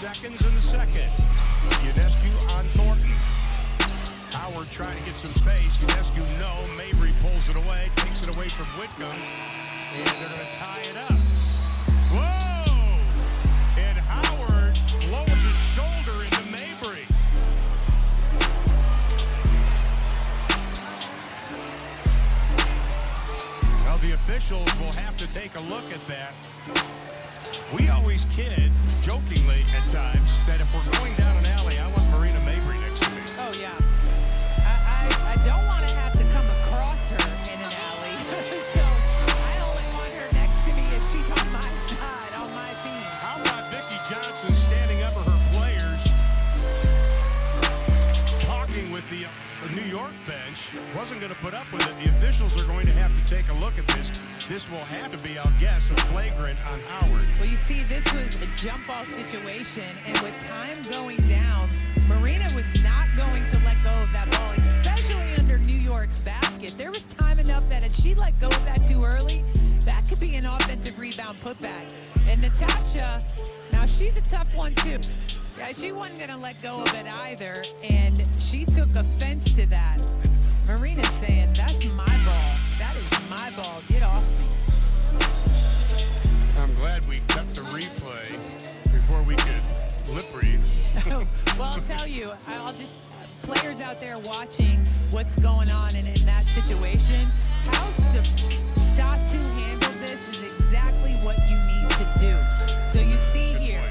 seconds in the second. Ionescu on Thornton. Howard trying to get some space. Ionescu, no. Mabrey pulls it away, takes it away from Whitcomb, and they're going to tie it up. Whoa! And Howard lowers his shoulder into Mabrey. Well, the officials will have to take a look at that. We always kid, jokingly at times, that if we're going down an alley, I want Marina Mabrey next to me. Oh, yeah. I don't want to have to come across her in an alley. So I only want her next to me if she's on my side, on my team. How about Vicki Johnson standing up for her players, talking with the New York bench, wasn't going to put up with it. The officials are going to have to take a look at this. This will have to be, I'll guess, a flagrant on Howard. Well, you see, this was a jump ball situation, and with time going down, Marina was not going to let go of that ball, especially under New York's basket. There was time enough that if she let go of that too early, that could be an offensive rebound putback. And Natasha, now she's a tough one too. Yeah, she wasn't going to let go of it either, and she took offense to that. Marina's saying, that's my ball. That is my ball. Get off me. I'm glad we cut the replay before we could lip read. Well, I'll tell you, players out there watching what's going on in that situation, how Satu handled this is exactly what you need to do. So you see here,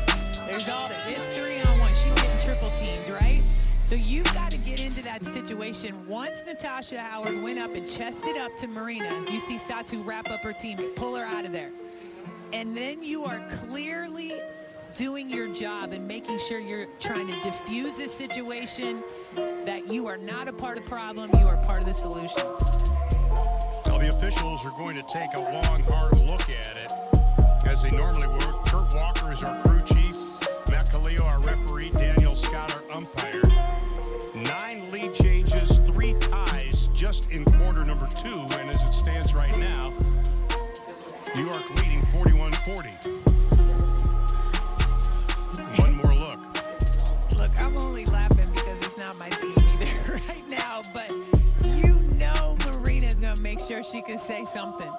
there's all this 3-on-1. She's getting triple teamed, right? So you've got to get into that situation. Once Natasha Howard went up and chested up to Marina, you see Satu wrap up her team, pull her out of there. And then you are clearly doing your job and making sure you're trying to diffuse this situation, that you are not a part of the problem, you are part of the solution. So the officials are going to take a long, hard look at it, as they normally would. Kurt Walker is our crew chief, Matt Khalil, our referee, Daniel Scott, our umpire. 9 lead changes, 3 ties just in quarter number 2, and as it stands right now, New York leading 41-40. One more look. Look, I'm only laughing because it's not my team either right now, but you know Marina's going to make sure she can say something.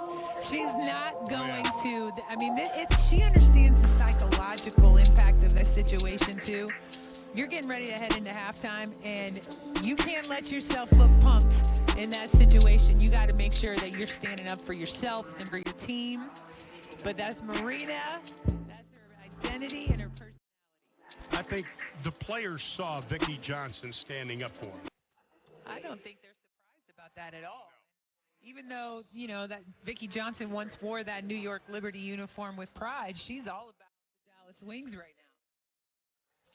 She's not going to, I mean, she understands the psychological impact of this situation too. You're getting ready to head into halftime, and you can't let yourself look punked in that situation. You got to make sure that you're standing up for yourself and for your team. But that's Marina. That's her identity and her personality. I think the players saw Vicki Johnson standing up for him. I don't think they're surprised about that at all. Even though, you know, that Vicki Johnson once wore that New York Liberty uniform with pride, she's all about the Dallas Wings right now.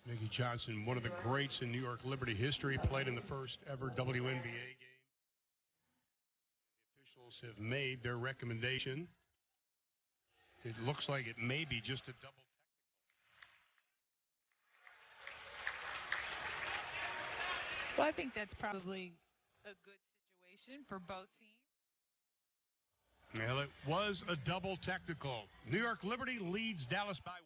Vicki Johnson, one of the greats in New York Liberty history, played in the first ever WNBA game. The officials have made their recommendation. It looks like it may be just a double technical. Well, I think that's probably a good situation for both teams. Well, it was a double technical. New York Liberty leads Dallas by 1.